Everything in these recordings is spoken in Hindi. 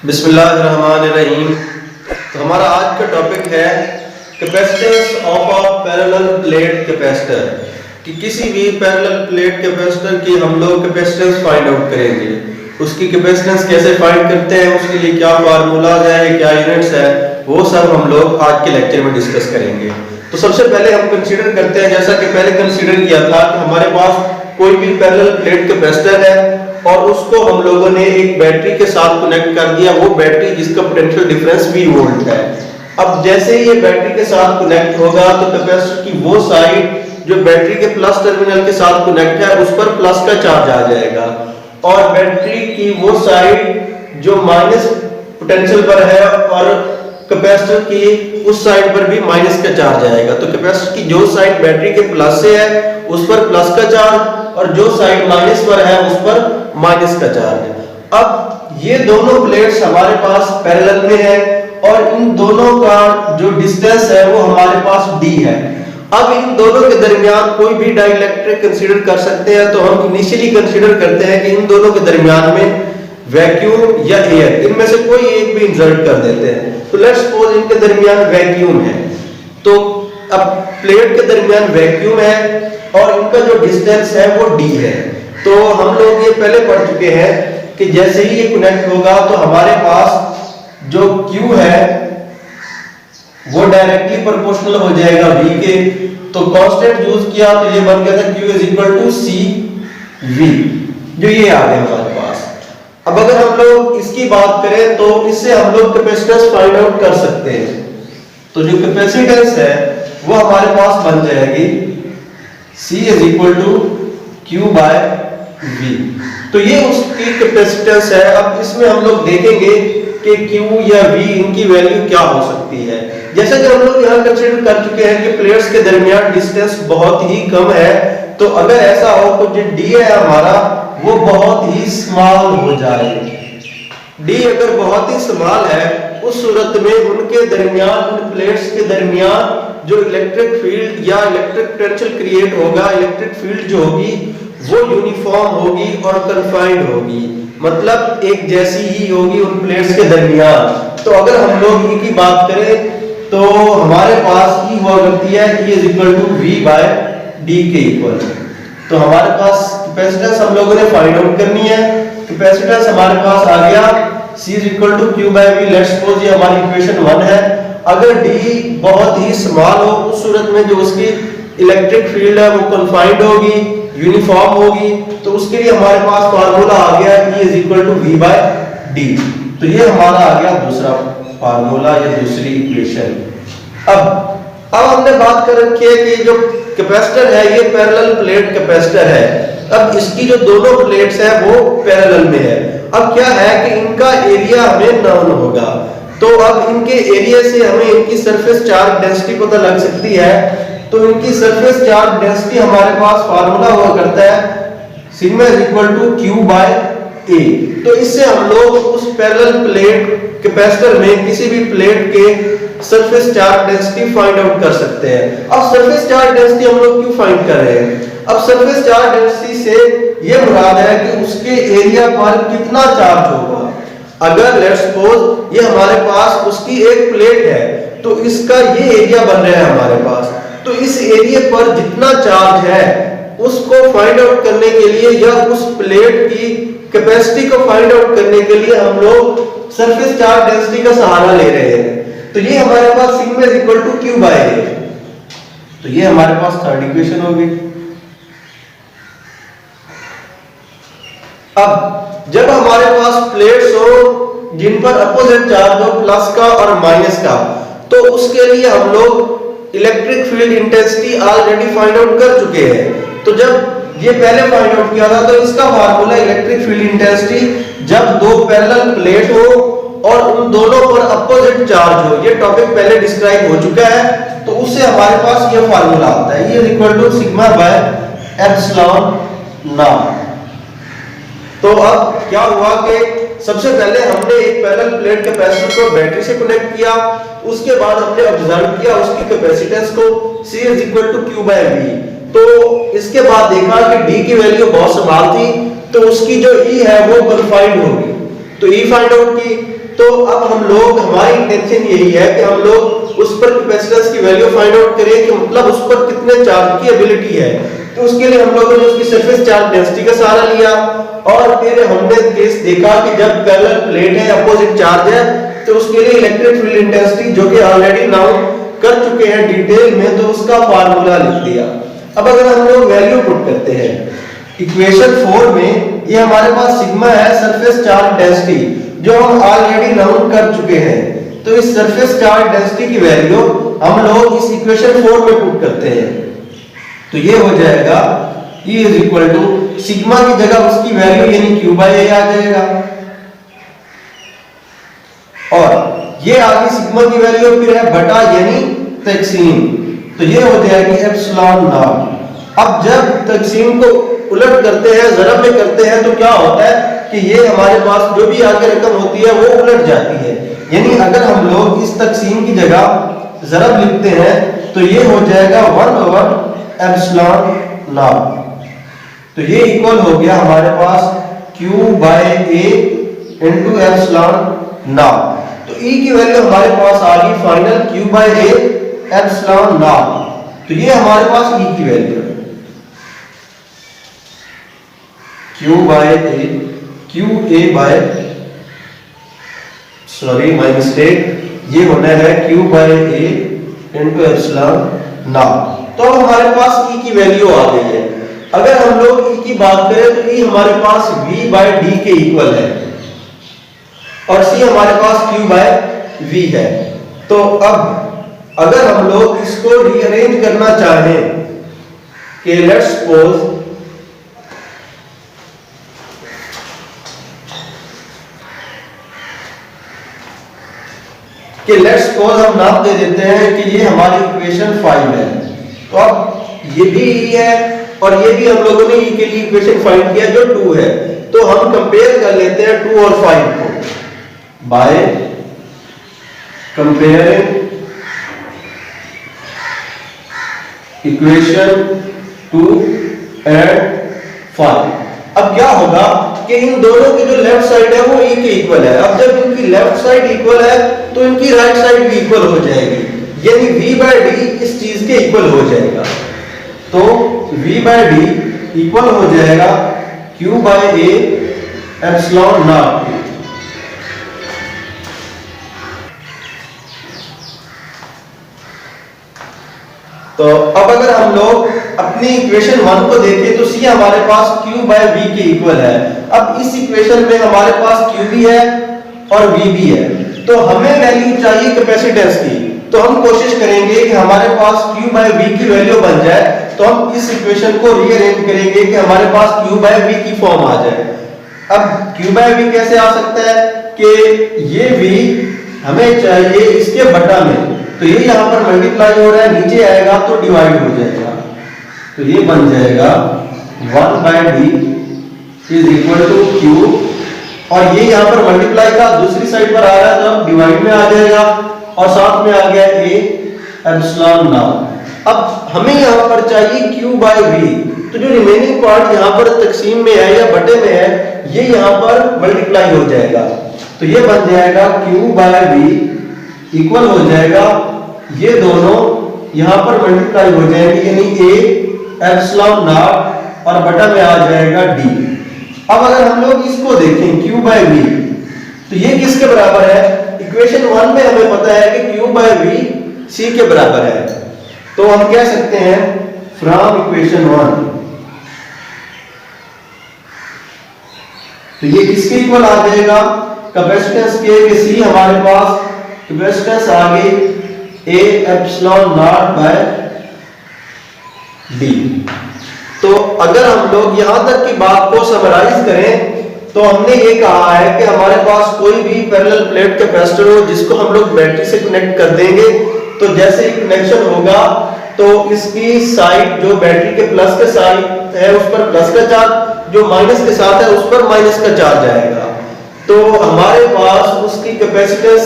बिस्मिल्लाहिर्रहमानिर्रहीम। तो हमारा आज का टॉपिक है capacitance of a parallel plate capacitor कि किसी भी पैरेलल प्लेट कैपेसिटर की हम लोग कैपेसिटेंस फाइंड आउट करेंगे। उसकी कैपेसिटेंस कैसे फाइंड करते हैं, उसके लिए क्या फार्मूलाज है, क्या यूनिट्स है, वो सब हम लोग आज के लेक्चर में डिस्कस करेंगे। तो सबसे पहले हम कंसीडर करते हैं, जैसा कि पहले कंसीडर किया था कि हमारे पास कोई भी पैरेलल प्लेट कैपेसिटर है और उसको हम लोगों ने एक बैटरी के साथ कनेक्ट कर दिया। वो बैटरी जिसका पोटेंशियल डिफरेंस V वोल्ट है। अब जैसे ही ये बैटरी के साथ कनेक्ट होगा तो कैपेसिटर की वो साइड जो बैटरी के प्लस टर्मिनल के साथ कनेक्ट है उस पर प्लस का चार्ज आ जाएगा और बैटरी की वो साइड जो माइनस पोटेंशियल पर है और कैपेसिटर की उस साइड पर भी माइनस का चार्ज आएगा। तो कैपेसिटर की जो साइड बैटरी के प्लस से है उस पर प्लस का चार्ज और जो साइड माइनस पर है उस पर माइनस का चार्ज। अब ये दोनों प्लेट्स हमारे पास पैरेलल में है और इन दोनों का जो डिस्टेंस है वो हमारे पास d है। अब इन दोनों के दरमियान कोई भी डाइलेक्ट्रिक कंसीडर कर सकते हैं। तो हम इनिशियली कंसीडर करते हैं कि इन दोनों के दरमियान में वैक्यूम या एयर, इनमें से कोई एक भी इंसर्ट कर देते हैं। तो लेट्स सपोज इनके दरमियान वैक्यूम है। तो अब प्लेट के दरमियान वैक्यूम है और इनका जो डिस्टेंस है वो d है। तो हम लोग ये पहले पढ़ चुके हैं कि जैसे ही ये कनेक्ट होगा तो हमारे पास जो Q है वो डायरेक्टली प्रोपोर्शनल हो जाएगा V के। तो कांस्टेंट यूज किया तो ये बन गया था Q is equal to CV, जो ये आ गया हमारे पास। अब अगर हम लोग इसकी बात करें तो इससे हम लोग कैपेसिटेंस फाइंड आउट कर सकते हैं। तो जो कैपेसिटेंस है वो हमारे पास बन जाएगी C is equal to Q by V। तो ये उसकी कैपेसिटेंस है। अब इसमें हम लोग देखेंगे कि Q या V इनकी वैल्यू क्या हो सकती है। जैसा कि हम लोग यहाँ कंसीडर कर चुके हैं कि प्लेट्स के दरमियान डिस्टेंस बहुत ही कम है। तो अगर ऐसा हो तो जो D है हमारा वो बहुत ही स्मॉल हो जाए। D अगर बहुत ही स्मॉल है उस सूरत में उनके दरमियान, उन प्लेट्स के दरमियान जो इलेक्ट्रिक फील्ड या इलेक्ट्रिक पोटेंशियल क्रिएट होगा, इलेक्ट्रिक फील्ड जो होगी वो यूनिफॉर्म होगी और कन्फाइंड होगी, मतलब एक जैसी ही होगी उन प्लेट्स के दरमियान। तो अगर हम लोग E की बात करें तो हमारे पास E हुआ करती है E is equal to V by D के इक्वल। तो हमारे पास कैपेसिटेंस हम लोगों ने फाइंड आउट करनी है। कैपेसिटेंस हमारे पास आ गया C is equal to Q by V। Let's suppose ये हमारी इक्वेशन 1 है। अगर D बहुत ही स्मॉल हो उस सूरत में जो उसकी इलेक्ट्रिक फील्ड है वो कन्फाइंड होगी, यूनिफॉर्म होगी। तो उसके लिए हमारे पास फार्मूला आ गया E is equal to V by D। तो ये हमारा आ गया दूसरा फार्मूला या दूसरी इक्वेशन। अब हमने बात कर रखी है कि जो कैपेसिटर है ये पैरेलल प्लेट कैपेसिटर है। अब इसकी जो दोनों प्लेट्स है वो पैरेलल में है। अब क्या है कि इनका एरिया हमें नॉन होगा। तो अब इनके एरिया से हमें इनकी सरफेस चार्ज डेंसिटी पता लग सकती है। तो इनकी सरफेस चार्ज डेंसिटी हमारे पास फार्मूला हुआ करता है sigma is equal to Q by A। तो इससे हम लोग उस पैरेलल प्लेट कैपेसिटर में किसी भी प्लेट के surface charge density find out कर सकते हैं। अब सरफेस चार्ज डेंसिटी हम लोग क्यों फाइंड कर रहे हैं? अब सरफेस चार्ज डेंसिटी से ये मुराद है कि उसके एरिया पर कितना चार्ज होगा। अगर लेट्स सपोज ये हमारे पास उसकी एक प्लेट है तो इसका ये एरिया बन रहा है हमारे पास। तो इस एरिया पर जितना चार्ज है उसको फाइंड आउट करने के लिए या उस प्लेट की कैपेसिटी को फाइंड आउट करने के लिए हम लोग सरफेस चार्ज डेंसिटी का सहारा ले रहे हैं। तो ये हमारे पास sigma is equal to Q by A। तो ये हमारे पास थर्ड इक्वेशन होगी। अब जब हमारे पास प्लेट्स हो जिन पर अपोजिट चार्ज हो प्लस का और माइनस का, तो उसके लिए हम लोग electric field intensity already find out कर चुके हैं। तो जब ये पहले फाइंड आउट किया था तो इसका फार्मूला इलेक्ट्रिक फील्ड इंटेंसिटी जब दो पैरेलल प्लेट हो और उन दोनों पर अपोजिट चार्ज हो, ये टॉपिक पहले डिस्क्राइब हो चुका है। तो उससे हमारे पास ये फार्मूला आता है E is equal to sigma by epsilon naught. तो अब क्या हुआ कि सबसे पहले हमने एक पैरेलल प्लेट कैपेसिटर को बैटरी से कनेक्ट किया, उसके बाद हमने ऑब्जर्व किया उसकी कैपेसिटेंस को C is equal to Q by V। तो इसके बाद देखा कि D की वैल्यू बहुत स्मॉल थी तो उसकी जो E है वो कन्फाइंड होगी। तो E फाइंड आउट की तो अब हम लोग, हमारी इंटेंशन यही है कि हम लोग उस पर कैपेसिटेंस की वैल्यू फाइंड आउट करें कि मतलब उस पर कितने चार्ज की एबिलिटी है। तो उसके लिए हम लोगों ने उसकी सरफेस चार्ज डेंसिटी का सहारा लिया और फिर हमने केस देखा कि जब पैरेलल प्लेट है, अपोजिट चार्ज है, तो उसके लिए इलेक्ट्रिक फील्ड इंटेंसिटी जो कि ऑलरेडी नाउ कर चुके हैं डिटेल में, तो उसका फार्मूला लिख दिया। अब अगर हम लोग वैल्यू पुट करते हैं इक्वेशन 4 में, ये हमारे पास सिग्मा है सरफेस चार्ज डेंसिटी जो हम ऑलरेडी नाउन कर चुके हैं। तो इस सरफेस चार्ज डेंसिटी की वैल्यू हम लोग इस इक्वेशन 4 में पुट करते हैं। तो ये हो जाएगा E is equal to sigma की जगह उसकी वैल्यू यानी Q बाय A आ जाएगा, और ये आगे सिग्मा की वैल्यू फिर है बटा यानी तकसीम, तो ये हो जाएगी एप्सिलॉन नॉट। अब जब तकसीम को उलट करते हैं, ज़रब में करते हैं, तो क्या होता है कि ये हमारे पास जो भी आगे रकम होती है वो उलट जाती है। यानी अगर हम लोग इस तकसीम की जगह ज़रब लिखते हैं तो ये हो जाएगा 1 एप्सिलॉन नॉट। तो ये इक्वल हो गया हमारे पास Q by A into epsilon naught. तो E की वैल्यू हमारे पास आ गई final Q by A epsilon naught. तो ये हमारे पास E की वैल्यू है Q by A, QA by, sorry my mistake, ये होना है Q by A into epsilon naught. तो अब हमारे पास E की वैल्यू आ गई है। अगर हम लोग E की बात करें तो E हमारे पास V बाय D के इक्वल है और C हमारे पास Q बाय V है। तो अब अगर हम लोग इसको रीअरेंज करना चाहें कि लेट्स सपोज हम नाम दे देते हैं कि ये हमारी इक्वेशन 5 है, तो अब ये भी E है और ये भी हम लोगों ने E के लिए इक्वेशन फाइंड किया जो 2 है। तो हम कंपेयर कर लेते हैं 2 और 5 को बाय कंपेयरिंग इक्वेशन 2 एंड 5। अब क्या होगा कि इन दोनों की जो लेफ्ट साइड है वो E के इक्वल है। अब जब इनकी लेफ्ट साइड इक्वल है तो इनकी राइट साइड भी इक्वल हो जाएगी, यानी V बाय D इस चीज के इक्वल हो जाएगा। तो V बाय D इक्वल हो जाएगा Q by A epsilon naught. तो अब अगर हम लोग अपनी इक्वेशन 1 को देखें तो C हमारे पास Q बाय V के इक्वल है। अब इस इक्वेशन में हमारे पास Q भी है और V भी है, तो हमें वैल्यू चाहिए कैपेसिटेंस की। तो हम कोशिश करेंगे कि हमारे पास Q बाय V की वैल्यू बन जाए, तो हम इस इक्वेशन को रीअरेंज करेंगे कि हमारे पास Q बाय V की फॉर्म आ जाए। अब Q बाय V कैसे आ सकता है कि ये V हमें चाहिए इसके बटा में, तो ये यहाँ पर मल्टीप्लाई हो रहा है, नीचे आएगा तो डिवाइड हो जाएगा, तो ये बन जाएगा 1 by D is equal to Q, और ये यहाँ पर मल्टीप्लाई का दूसरी साइड पर आ रहा है तो अब डिवाइड में आ जाएगा और साथ में आ गया A एप्सिलॉन नॉट। अब हमें यहाँ पर चाहिए Q बाय V, तो जो रिमेनिंग पार्ट यहाँ पर तकसीम में है या बटे में है ये यहाँ पर मल्टीप्लाई हो जाएगा, तो ये बन जाएगा Q बाय V इक्वल हो जाएगा, ये दोनों यहाँ पर मल्टीप्लाई हो जाएंगे यानी A एप्सिलॉन नॉट और बटा में आ जाएगा D। अब अगर हम लोग इसको देखें Q बाय V, तो ये किसके बराबर है? इक्वेशन 1 में हमें पता है कि Q बाय V C के बराबर है, तो हम कह सकते हैं फ्रॉम इक्वेशन 1, तो ये किसके इक्वल आ जाएगा? कैपेसिटेंस के C हमारे पास कैपेसिटेंस आ गई A epsilon naught by D। तो अगर हम लोग यहां तक की बात को समराइज करें तो हमने ये कहा है कि हमारे पास कोई भी पैरेलल प्लेट कैपेसिटर हो जिसको हम लोग बैटरी से कनेक्ट कर देंगे, तो जैसे ही कनेक्शन होगा तो इसकी साइड जो बैटरी के प्लस के साइड है उस पर प्लस का चार्ज, जो माइनस के साथ है उस पर माइनस का चार्ज आएगा। तो हमारे पास उसकी capacitance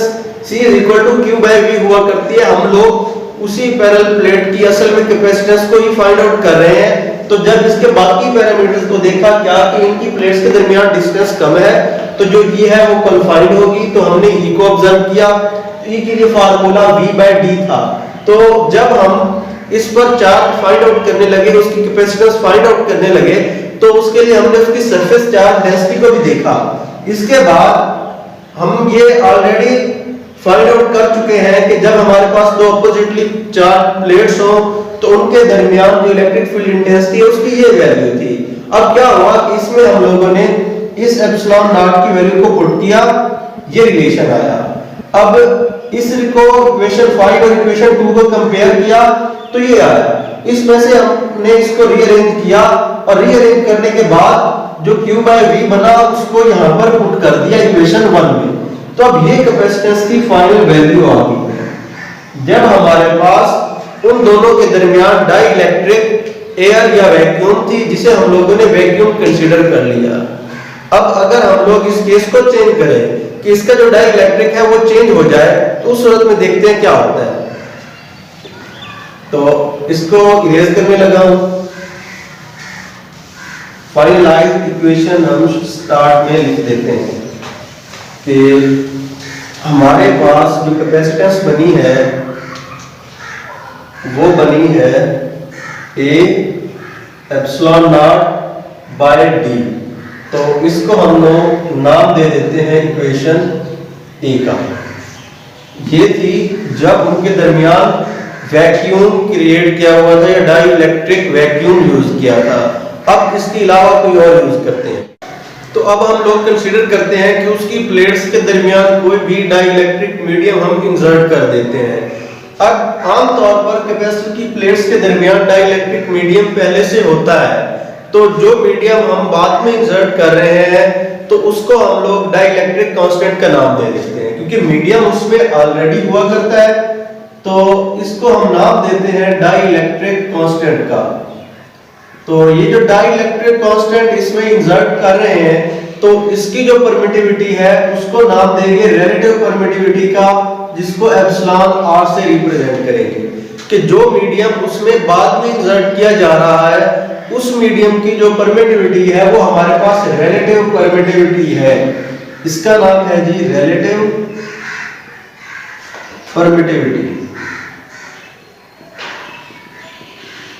C is equal to Q by V हुआ करती है। हम लोग उसी पैरेलल प्लेट की असल में कैपेसिटेंस को ही फाइंड आउट कर रहे हैं। तो जब इसके बाकी पैरामीटर्स को देखा क्या कि इनकी प्लेट्स के दरमियान डिस्टेंस कम है, तो जो ई है वो कन्फाइंड होगी, तो हमने ई को ऑब्जर्व किया। ई के लिए फार्मूला V/D था। तो जब हम इस पर चार्ज फाइंड आउट करने लगे, उसकी कैपेसिटेंस फाइंड आउट करने लगे, तो उसके लिए हमने उसकी सरफेस चार्ज डेंसिटी को भी देखा। इसके बाद हम ये ऑलरेडी फाइंड आउट कर चुके हैं कि जब हमारे पास दो अपोजिटली चार्ज प्लेट्स हो तो उनके दरमियान जो इलेक्ट्रिक फील्ड इंटेंसिटी है उसकी ये वैल्यू थी। अब क्या हुआ कि इसमें हम लोगों ने इस एप्सिलॉन नॉट की वैल्यू को पुट किया, ये रिलेशन आया। अब इस को इक्वेशन 5 और इक्वेशन 2 को कंपेयर किया तो ये आया। इसमें से हमने इसको रीअरेंज किया और रीअरेंज करने के बाद जो Q/V बना उसको यहां पर पुट कर दिया इक्वेशन 1 में। तो अब ये कैपेसिटेंस की फाइनल वैल्यू आ गई जब हमारे पास उन दोनों के दरमियान डाइलेक्ट्रिक एयर या वैक्यूम थी, जिसे हम लोगों ने वैक्यूम कंसीडर कर लिया। अब अगर हम लोग इस केस को चेंज करें कि इसका जो डाइलेक्ट्रिक है वो चेंज हो जाए, तो उस सूरत में देखते हैं क्या होता है। तो इसको इरेज करने लगा हूं। फाइनलाइज्ड इक्वेशन हम स्टार्ट में लिख देते हैं कि हमारे पास जो कैपेसिटेंस बनी है वो बनी है A epsilon naught by D। तो इसको हम लोग नाम दे देते हैं इक्वेशन A का। ये थी जब उनके दरमियान वैक्यूम क्रिएट किया हुआ था या डाइलेक्ट्रिक वैक्यूम यूज किया था। अब इसके अलावा कोई और यूज करते हैं। तो अब हम लोग कंसीडर करते हैं कि उसकी प्लेट्स के दरमियान कोई भी डाइलेक्ट्रिक मीडियम हम इंसर्ट कर देते हैं। अब आमतौर पर कैपेसिटर की प्लेट्स के दरमियान डाइलेक्ट्रिक मीडियम पहले से होता है, तो जो मीडियम हम बाद में इंसर्ट कर रहे हैं तो उसको हम लोग डाइलेक्ट्रिक कांस्टेंट का नाम दे देते हैं, क्योंकि मीडियम उसमें ऑलरेडी हुआ करता है। तो इसको हम नाम देते हैं डाइलेक्ट्रिक कांस्टेंट का। तो ये जो डाइलेक्ट्रिक कांस्टेंट इसमें इंसर्ट कर रहे हैं, तो इसकी जो परमिटिविटी है उसको नाम देंगे रिलेटिव परमिटिविटी का, जिसको एप्सिलॉन r से रिप्रेजेंट करेंगे कि जो मीडियम उसमें बाद में इंसर्ट किया जा रहा है उस मीडियम की जो परमिटिविटी है वो हमारे पास रिलेटिव परमिटिविटी है। इसका नाम है जी रिलेटिव परमिटिविटी।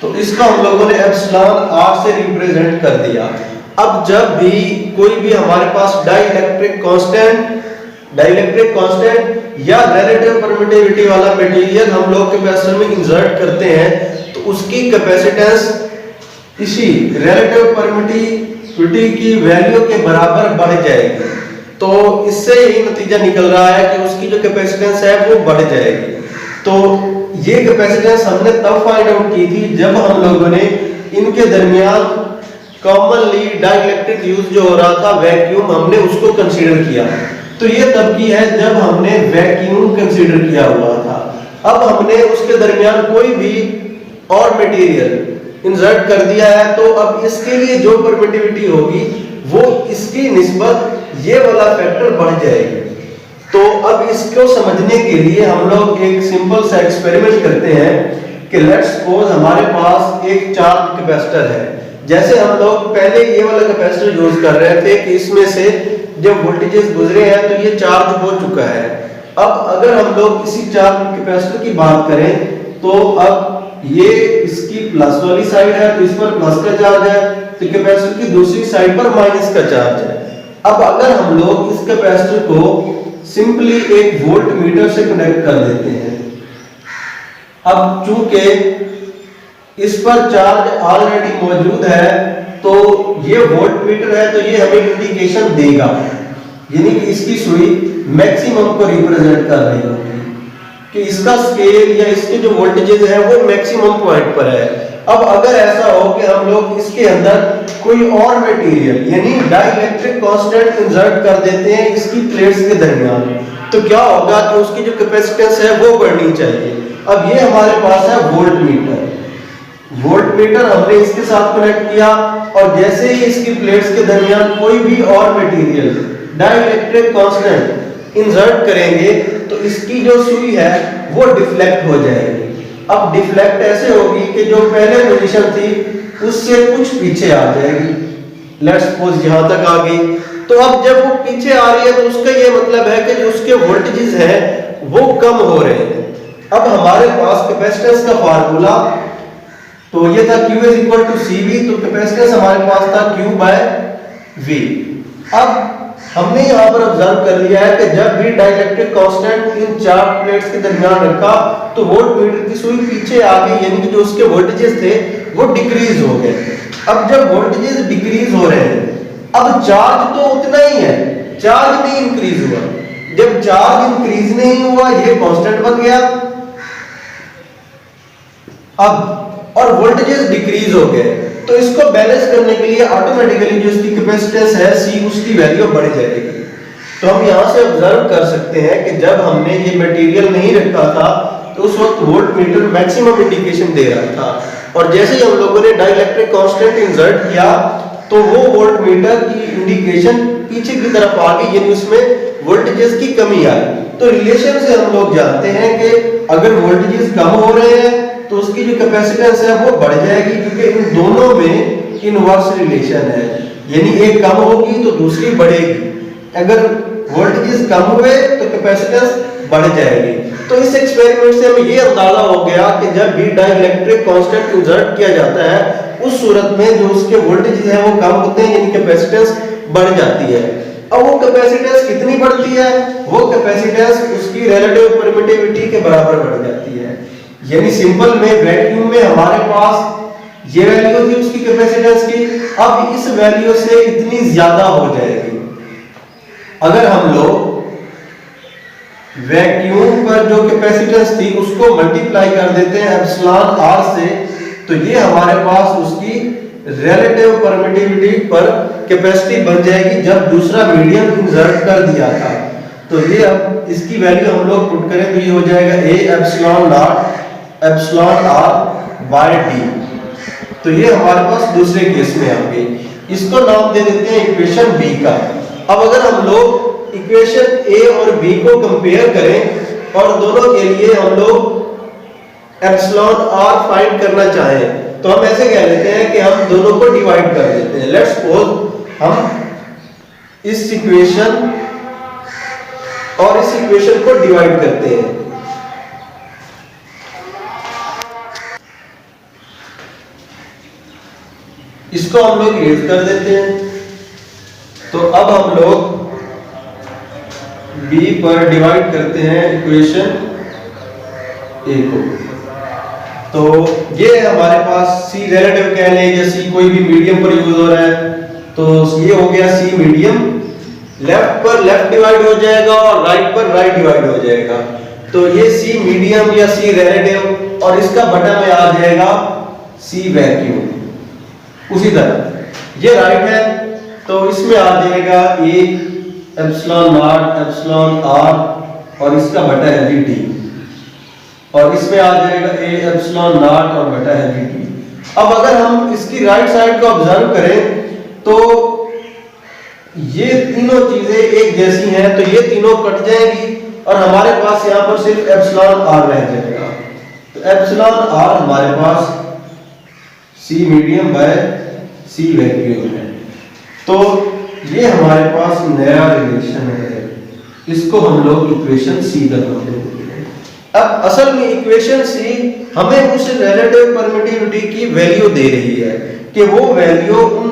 तो इसको हम लोगों ने एप्सिलॉन r से रिप्रेजेंट कर दिया। अब जब भी कोई भी हमारे पास डाइलेक्ट्रिक कांस्टेंट या रिलेटिव परमिटिविटी वाला मटेरियल हम लोग कैपेसिटर में इंसर्ट करते हैं, तो उसकी कैपेसिटेंस इसी रिलेटिव परमिटिविटी की वैल्यू के बराबर बढ़ जाएगी। तो इससे यही नतीजा निकल रहा है कि उसकी जो कैपेसिटेंस है वो बढ़ जाएगी। तो ये कैपेसिटेंस हमने तब फाइंड आउट की थी जब हम लोगों ने इनके दरमियान कॉमनली डाइलेक्ट्रिक यूज जो हो रहा था वैक्यूम, हमने उसको कंसीडर किया। तो ये तब की है जब हमने वैक्यूम कंसीडर किया हुआ था। अब हमने उसके दरमियान कोई भी और मटेरियल इंसर्ट कर दिया है, तो अब इसके लिए जो परमिटिविटी होगी वो इसकी निस्बत ये वाला फैक्टर बढ़ जाएगी। तो अब इसको समझने के लिए हम लोग एक सिंपल सा एक्सपेरिमेंट करते हैं कि लेट्स सपोज हमारे पास एक चार्ज कैपेसिटर है। जैसे हम लोग पहले ये वाला कैपेसिटर यूज कर रहे थे कि इसमें से जब वोल्टेजेस गुजरे हैं तो ये चार्ज हो चुका है। अब अगर हम लोग इसी चार्ज कैपेसिटर की बात करें तो अब ये इसकी प्लस वाली साइड है, तो इस पर प्लस का चार्ज है, तो कैपेसिटर की दूसरी साइड पर माइनस का चार्ज है। अब अगर हम लोग इस कैपेसिटर को सिंपली एक वोल्ट मीटर से कनेक्ट कर देते हैं, अब चूंकि इस पर चार्ज ऑलरेडी मौजूद है तो ये वोल्ट मीटर है, तो ये हमें इंडिकेशन देगा, यानी कि इसकी सुई मैक्सिमम को रिप्रेजेंट कर रही होगी कि इसका स्केल या इसके जो वोल्टेजेस है वो मैक्सिमम पॉइंट पर है। अब अगर ऐसा हो कि हम लोग इसके अंदर कोई और मटेरियल यानी डाइलेक्ट्रिक कांस्टेंट इंसर्ट कर देते हैं इसकी प्लेट्स के दरमियान, तो क्या होगा कि उसकी जो कैपेसिटेंस है वो बढ़नी चाहिए। अब ये हमारे पास है वोल्ट मीटर हमने इसके साथ कनेक्ट किया और जैसे ही इसकी प्लेट्स के दरमियान कोई भी और मटेरियल डाइलेक्ट्रिक कांस्टेंट इंसर्ट करेंगे तो इसकी जो सुई है वो डिफ्लेक्ट हो जाएगी। अब डिफ्लेक्ट ऐसे होगी कि जो पहले पोजीशन थी उससे कुछ पीछे आ जाएगी। लेट्स सपोज यहां तक आ गई। तो अब जब वो पीछे आ रही है तो उसका ये मतलब है कि जो उसके वोल्टेजेस हैं वो कम हो रहे हैं। अब हमारे पास कैपेसिटेंस का फार्मूला तो ये था Q is equal to CV, तो कैपेसिटेंस हमारे पास था Q बाय V। अब हमने यहाँ पर ऑब्जर्व कर लिया है कि जब भी डाइलेक्ट्रिक कांस्टेंट इन चार प्लेट्स के दरमियान रखा तो वोल्टमीटर की सुई पीछे आ गई, यानी कि जो उसके वोल्टेजेस थे वो डिक्रीज हो गए। अब जब वोल्टेजेस डिक्रीज हो रहे हैं, अब चार्ज तो उतना ही है, चार्ज नहीं इंक्रीज हुआ। जब चार्ज इंक्रीज नहीं हुआ ये कांस्टेंट बन गया, अब और वोल्टेजेस डिक्रीज हो गए, तो इसको बैलेंस करने के लिए ऑटोमेटिकली जो इसकी कैपेसिटेंस है C, उसकी वैल्यू बढ़ जाएगी। तो हम यहां से ऑब्जर्व कर सकते हैं कि जब हमने ये मटेरियल नहीं रखा था तो उस वक्त वोल्टमीटर मैक्सिमम इंडिकेशन दे रहा था, और जैसे ही हम लोगों ने डाइलेक्ट्रिक कांस्टेंट इंसर्ट किया तो वो वोल्टमीटर की इंडिकेशन पीछे की तरफ आ गई, यानी उसमें वोल्टेजेस की कमी आई। तो रिलेशन से हम लोग जानते हैं कि अगर वोल्टेजेस कम हो रहे हैं तो उसकी जो कैपेसिटेंस है वो बढ़ जाएगी, क्योंकि इन दोनों में इनवर्स रिलेशन है, यानी एक कम होगी तो दूसरी बढ़ेगी। अगर वोल्टेजेस कम हुए तो कैपेसिटेंस बढ़ जाएगी। तो इस एक्सपेरिमेंट से हमें ये अंदाजा हो गया कि जब भी डाइलेक्ट्रिक कांस्टेंट इंसर्ट किया जाता है उस सूरत में जो उसके वोल्टेजेस हैं वो कम होते हैं, यानी कैपेसिटेंस बढ़ जाती है। अब वो कैपेसिटेंस कितनी बढ़ती है? वो कैपेसिटेंस उसकी रिलेटिव परमिटिविटी के बराबर बढ़ जाती है। यानी सिंपल में वैक्यूम में हमारे पास ये वैल्यू थी उसकी कैपेसिटेंस की, अब इस वैल्यू से इतनी ज्यादा हो जाएगी। अगर हम लोग वैक्यूम पर जो कैपेसिटेंस थी उसको मल्टीप्लाई कर देते हैं एप्सिलॉन r से, तो ये हमारे पास उसकी रिलेटिव परमिटिविटी पर कैपेसिटी बन जाएगी जब दूसरा मीडियम इंसर्ट कर दिया था। तो ये अब इसकी वैल्यू हम लोग पुट करें तो ये हो जाएगा A epsilon naught epsilon r by d। तो ये हमारे पास दूसरे केस में आ गई, इसको नाम दे देते हैं इक्वेशन B का। अब अगर हम लोग इक्वेशन A और B को कंपेयर करें और दोनों के लिए हम लोग एप्सिलॉन r फाइंड करना चाहें तो हम ऐसे कह लेते हैं कि हम दोनों को डिवाइड कर देते हैं। लेट्स सपोज हम इस इक्वेशन और इस इक्वेशन को डिवाइड करते हैं। इसको हम लोग यूज कर देते हैं। तो अब हम लोग B पर डिवाइड करते हैं इक्वेशन A को। तो ये हमारे पास C रिलेटिव कह लें या C कोई भी मीडियम पर यूज हो रहा है, तो ये हो गया C मीडियम। लेफ्ट पर लेफ्ट डिवाइड हो जाएगा और राइट पर राइट डिवाइड हो जाएगा, तो ये C मीडियम या C रिलेटिव, और इसका बटा में आ जाएगा C वैक्यूम। उसी तरह ये राइट है तो इसमें आ जाएगा A epsilon naught epsilon r और इसका बटा है d, और इसमें आ जाएगा A एप्सिलॉन नॉट और बटा है d। अब अगर हम इसकी राइट साइड को ऑब्जर्व करें तो ये तीनों चीजें एक जैसी हैं, तो ये तीनों कट जाएंगी और हमारे पास यहाँ पर सिर्फ एप्सिलॉन r रह जाएगा। तो एप्सिलॉन r हमारे पास C medium by C vacuum है। तो ये हमारे पास नया रिलेशन है, इसको हम लोग इक्वेशन C का नाम देते हैं। अब असल में इक्वेशन C हमें उस रिलेटिव परमिटिविटी की वैल्यू दे रही है कि वो वैल्यू उन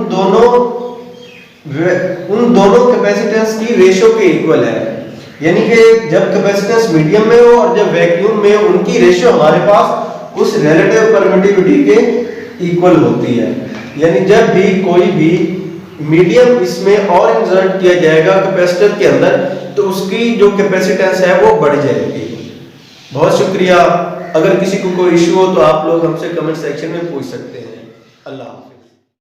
दोनों कैपेसिटेंस की रेशियो के इक्वल है, यानी कि जब कैपेसिटेंस मीडियम में हो और जब वैक्यूम में उनकी रेशियो हमारे पास उस रिलेटिव परमिटिविटी के इक्वल होती है। यानी जब भी कोई भी मीडियम इसमें और इंसर्ट किया जाएगा कैपेसिटर के अंदर तो उसकी जो कैपेसिटेंस है वो बढ़ जाएगी। बहुत शुक्रिया। अगर किसी को कोई इशू हो तो आप लोग हमसे कमेंट सेक्शन में पूछ सकते हैं। अल्लाह।